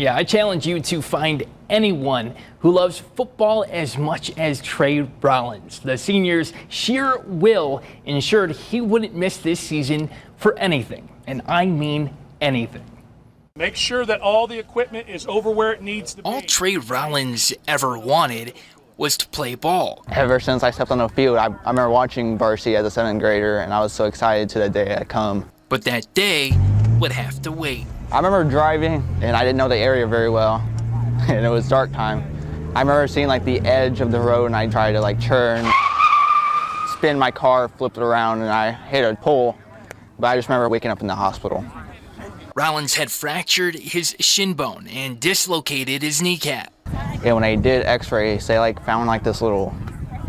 Yeah, I challenge you to find anyone who loves football as much as Trey Rollins. The senior's sheer will ensured he wouldn't miss this season for anything, and I mean anything. Make sure that all the equipment is over where it needs to be. All Trey Rollins ever wanted was to play ball. Ever since I stepped on the field, I remember watching varsity as a 7th grader, and I was so excited to the day that come. But that day would have to wait. I remember driving, and I didn't know the area very well, and it was dark time. I remember seeing like the edge of the road, and I tried to like turn, spin my car, flipped it around, and I hit a pole. But I just remember waking up in the hospital. Rollins had fractured his shin bone and dislocated his kneecap. And when I did x-rays, they like found like this little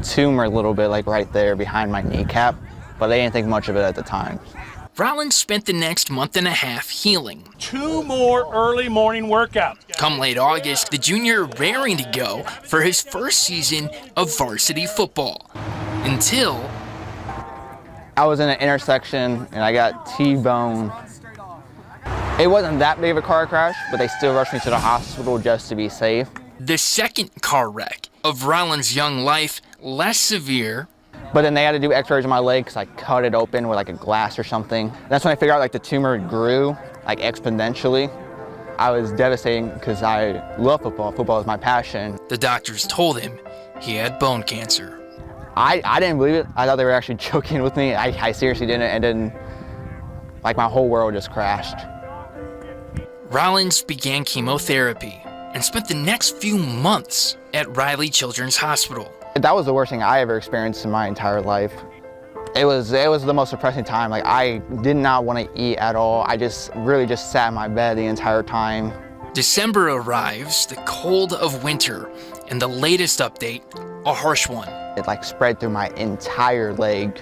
tumor a little bit like right there behind my kneecap, but they didn't think much of it at the time. Rollins spent the next month and a half healing. 2 more early morning workouts. Come late August, the junior raring to go for his first season of varsity football. Until I was in an intersection and I got T-boned. It wasn't that big of a car crash, but they still rushed me to the hospital just to be safe. The second car wreck of Rollins' young life, less severe. But then they had to do x-rays on my leg because I cut it open with like a glass or something. That's when I figured out like the tumor grew like exponentially. I was devastated because I love football. Football is my passion. The doctors told him he had bone cancer. I didn't believe it. I thought they were actually joking with me. I seriously didn't, and then like my whole world just crashed. Rollins began chemotherapy and spent the next few months at Riley Children's Hospital. That was the worst thing I ever experienced in my entire life. It was the most depressing time. Like I did not want to eat at all. I really just sat in my bed the entire time. December arrives, the cold of winter, and the latest update, a harsh one. It like spread through my entire leg.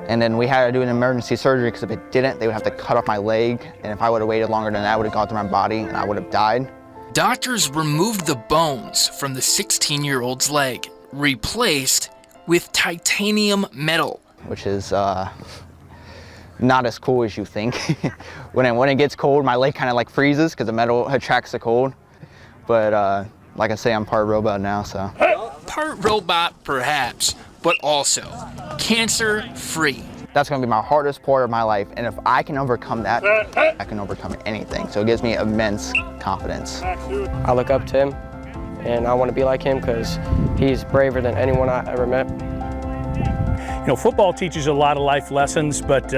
And then we had to do an emergency surgery because if it didn't, they would have to cut off my leg. And if I would have waited longer than that, I would have gone through my body and I would have died. Doctors removed the bones from the 16-year-old's leg, replaced with titanium metal. Which is not as cool as you think. when it gets cold, my leg kind of like freezes because the metal attracts the cold. But like I say, I'm part robot now, so. Part robot, perhaps, but also cancer-free. That's gonna be my hardest part of my life, and if I can overcome that, I can overcome anything. So it gives me immense confidence. I look up to him, and I want to be like him because he's braver than anyone I ever met. You know, football teaches a lot of life lessons, but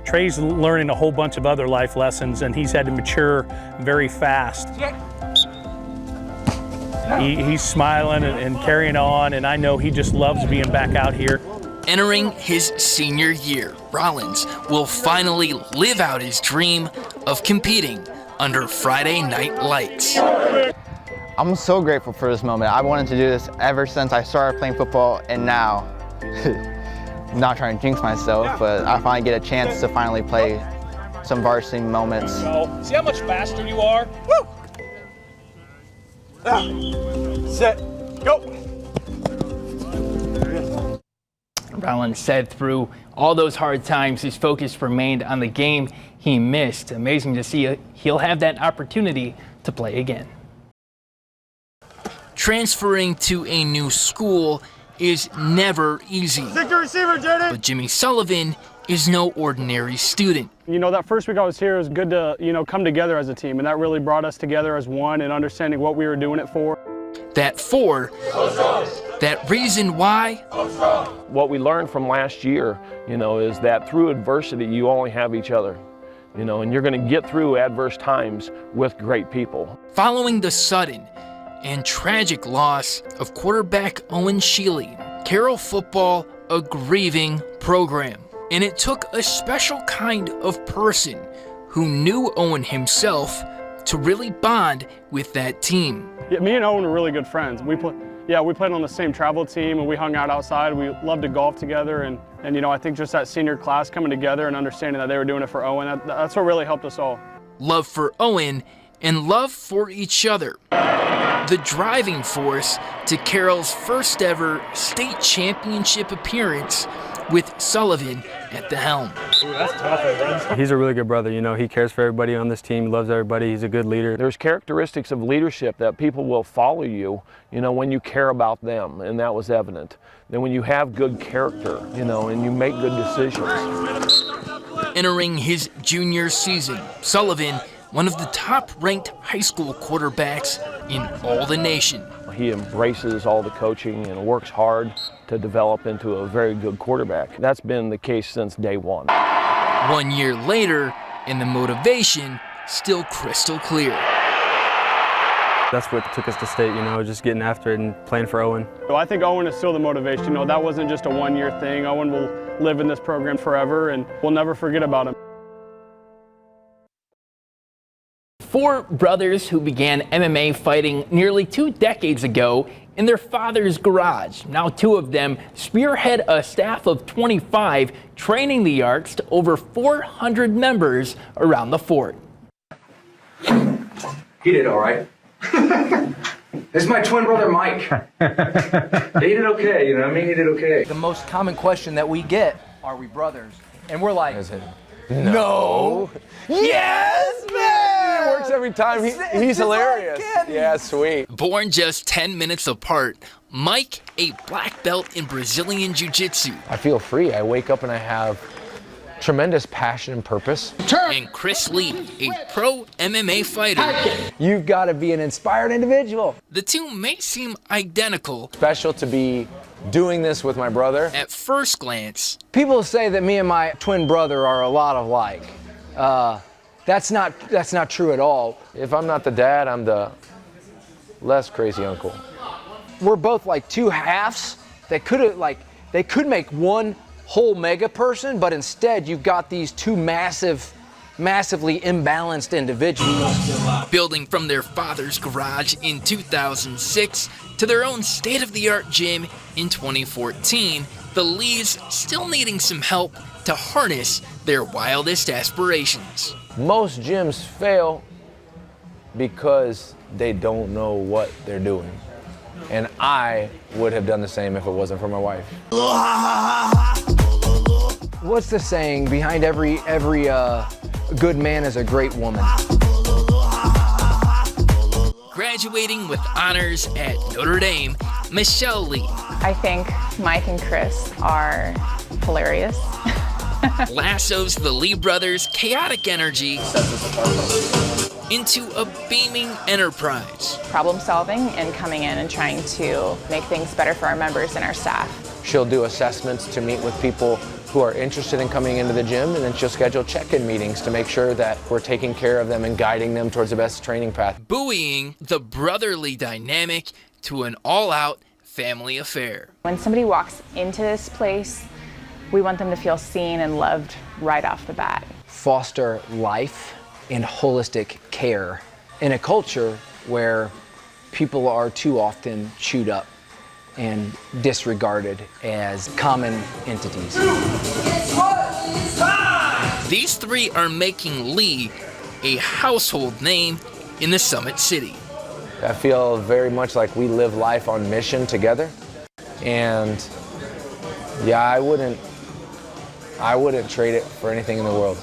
Trey's learning a whole bunch of other life lessons, and he's had to mature very fast. He's smiling and carrying on, and I know he just loves being back out here. Entering his senior year, Rollins will finally live out his dream of competing under Friday night lights. I'm so grateful for this moment. I wanted to do this ever since I started playing football, and now, I'm not trying to jinx myself, but I finally get a chance to finally play some varsity moments. See how much faster you are? Woo! Set, go! Rollins said through all those hard times, his focus remained on the game he missed. Amazing to see he'll have that opportunity to play again. Transferring to a new school is never easy. But Jimmy Sullivan is no ordinary student. You know, that first week I was here, it was good to, come together as a team, and that really brought us together as one and understanding what we were doing it for. That reason why. What we learned from last year, is that through adversity, you only have each other, and you're going to get through adverse times with great people. Following the sudden and tragic loss of quarterback Owen Sheely, Carroll football a grieving program. And it took a special kind of person who knew Owen himself to really bond with that team. Yeah, me and Owen are really good friends. We played on the same travel team, and we hung out outside. We loved to golf together, and I think just that senior class coming together and understanding that they were doing it for Owen, that's what really helped us all. Love for Owen and love for each other. The driving force to Carroll's first ever state championship appearance with Sullivan at the helm. He's a really good brother, you know, he cares for everybody on this team, he loves everybody, he's a good leader. There's characteristics of leadership that people will follow you, you know, when you care about them, and that was evident. Then when you have good character, you know, and you make good decisions. Entering his junior season, Sullivan, one of the top-ranked high school quarterbacks in all the nation. He embraces all the coaching and works hard to develop into a very good quarterback. That's been the case since day one. 1 year later, and the motivation still crystal clear. That's what took us to state, you know, just getting after it and playing for Owen. So I think Owen is still the motivation. You know, that wasn't just a one-year thing. Owen will live in this program forever, and we'll never forget about him. 4 brothers who began MMA fighting nearly 2 decades ago in their father's garage. Now 2 of them spearhead a staff of 25, training the Arcs to over 400 members around the fort. He did all right. This is my twin brother, Mike. He did okay, you know what I mean? He did okay. The most common question that we get, are we brothers? And we're like, no. Yes, man! It works every time. He's hilarious. Yeah, sweet. Born just 10 minutes apart, Mike, a black belt in Brazilian Jiu-Jitsu. I feel free. I wake up and I have tremendous passion and purpose. And Chris Lee, a pro MMA fighter. You've got to be an inspired individual. The 2 may seem identical Special to be doing this with my brother. at first glance, People say that me and my twin brother are a lot alike. That's not true at all. If I'm not the dad, I'm the less crazy uncle. We're both like 2 halves that they could make one whole mega person, but instead you've got these 2 massively imbalanced individuals. building from their father's garage in 2006 to their own state-of-the-art gym in 2014, the Lees still needing some help to harness their wildest aspirations. Most gyms fail because they don't know what they're doing. And I would have done the same if it wasn't for my wife. What's the saying? Behind every good man is a great woman. Graduating with honors at Notre Dame, Michelle Lee I think Mike and Chris are hilarious. lassos the Lee brothers' chaotic energy into a beaming enterprise. Problem solving and coming in and trying to make things better for our members and our staff. She'll do assessments to meet with people who are interested in coming into the gym, and then she'll schedule check-in meetings to make sure that we're taking care of them and guiding them towards the best training path. Buoying the brotherly dynamic to an all-out family affair. When somebody walks into this place, we want them to feel seen and loved right off the bat. Foster life and holistic care in a culture where people are too often chewed up and disregarded as common entities. These 3 are making Lee a household name in the Summit City. I feel very much like we live life on mission together. And yeah, I wouldn't trade it for anything in the world.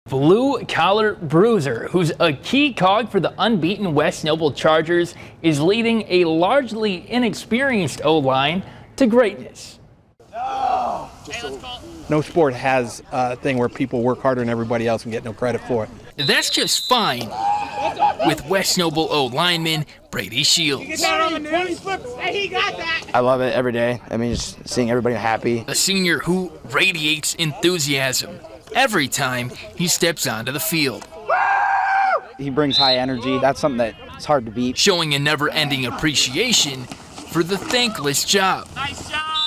Blue-collar bruiser, who's a key cog for the unbeaten West Noble Chargers, is leading a largely inexperienced O-line to greatness. No sport has a thing where people work harder than everybody else and get no credit for it. That's just fine with West Noble O-lineman Brady Shields. I love it every day. I mean, just seeing everybody happy. A senior who radiates enthusiasm every time he steps onto the field. He brings high energy. That's something that's hard to beat. Showing a never-ending appreciation for the thankless job.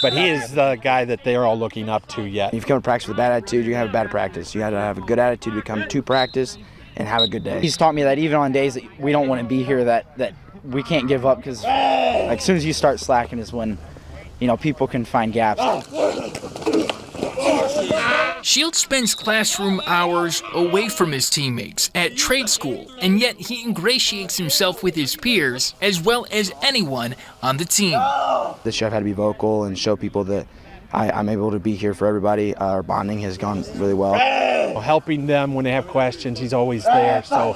But he is the guy that they are all looking up to yet. If you come to practice with a bad attitude, you're going to have a bad practice. You got to have a good attitude to come to practice and have a good day. He's taught me that even on days that we don't want to be here, that we can't give up, because like, as soon as you start slacking is when, you know, people can find gaps. Shields spends classroom hours away from his teammates at trade school, and yet he ingratiates himself with his peers as well as anyone on the team. This year I've had to be vocal and show people that I'm able to be here for everybody. Our bonding has gone really well. Helping them when they have questions, he's always there. So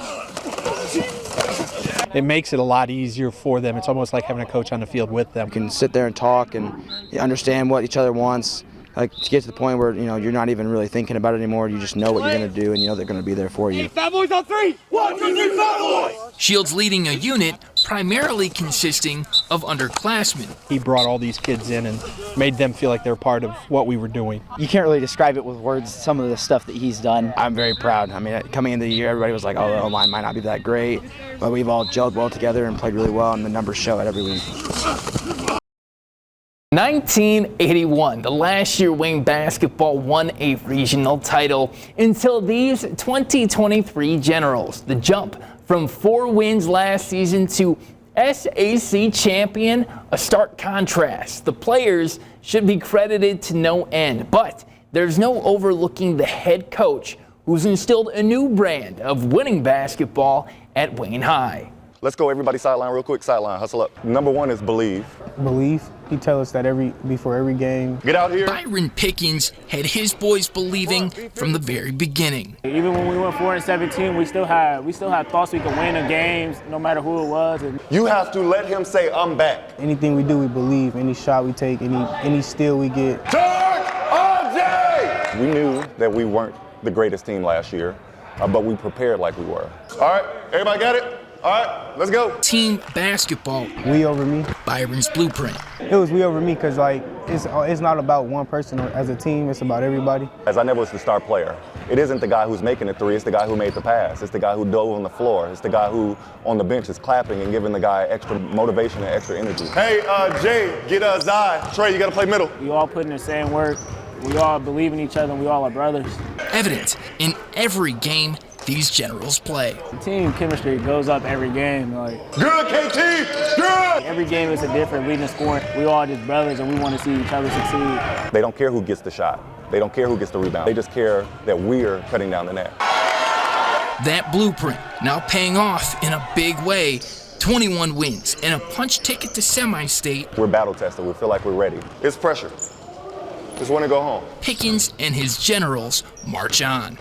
it makes it a lot easier for them. It's almost like having a coach on the field with them. You can sit there and talk and understand what each other wants. Like to get to the point where you're not even really thinking about it anymore. You just know what you're going to do, and you know they're going to be there for you. Fat boys on three. 1, 2, 3, fat boys. Shields leading a unit primarily consisting of underclassmen. He brought all these kids in and made them feel like they're part of what we were doing. You can't really describe it with words, some of the stuff that he's done. I'm very proud. I mean, coming into the year, everybody was like, oh, the O-line might not be that great, but we've all gelled well together and played really well, and the numbers show it every week. 1981, the last year Wayne basketball won a regional title until these 2023 Generals. The jump from 4 wins last season to SAC champion, a stark contrast. The players should be credited to no end, but there's no overlooking the head coach who's instilled a new brand of winning basketball at Wayne High. Let's go, everybody, sideline real quick. Sideline, hustle up. Number 1 is believe. Believe. He tells us that before every game. Get out here. Byron Pickens had his boys believing from the very beginning. Even when we went 4-17, we still had thoughts we could win the games, no matter who it was. And you have to let him say, I'm back. Anything we do, we believe. Any shot we take, any steal we get. Charge RJ! We knew that we weren't the greatest team last year, but we prepared like we were. All right, everybody got it? All right, let's go. Team basketball. We over me. Byron's blueprint. It was we over me because it's not about one person as a team. It's about everybody. As I never was the star player. It isn't the guy who's making the three. It's the guy who made the pass. It's the guy who dove on the floor. It's the guy who on the bench is clapping and giving the guy extra motivation and extra energy. Hey, Jay, get Zai. Trey, you got to play middle. We all put in the same work. We all believe in each other. And we all are brothers. Evident in every game these Generals play. The team chemistry goes up every game. Good, KT! Good! Every game is a different leading scoring. We all just brothers and we want to see each other succeed. They don't care who gets the shot. They don't care who gets the rebound. They just care that we're cutting down the net. That blueprint now paying off in a big way. 21 wins and a punch ticket to semi-state. We're battle tested. We feel like we're ready. It's pressure. Just want to go home. Pickens and his Generals march on.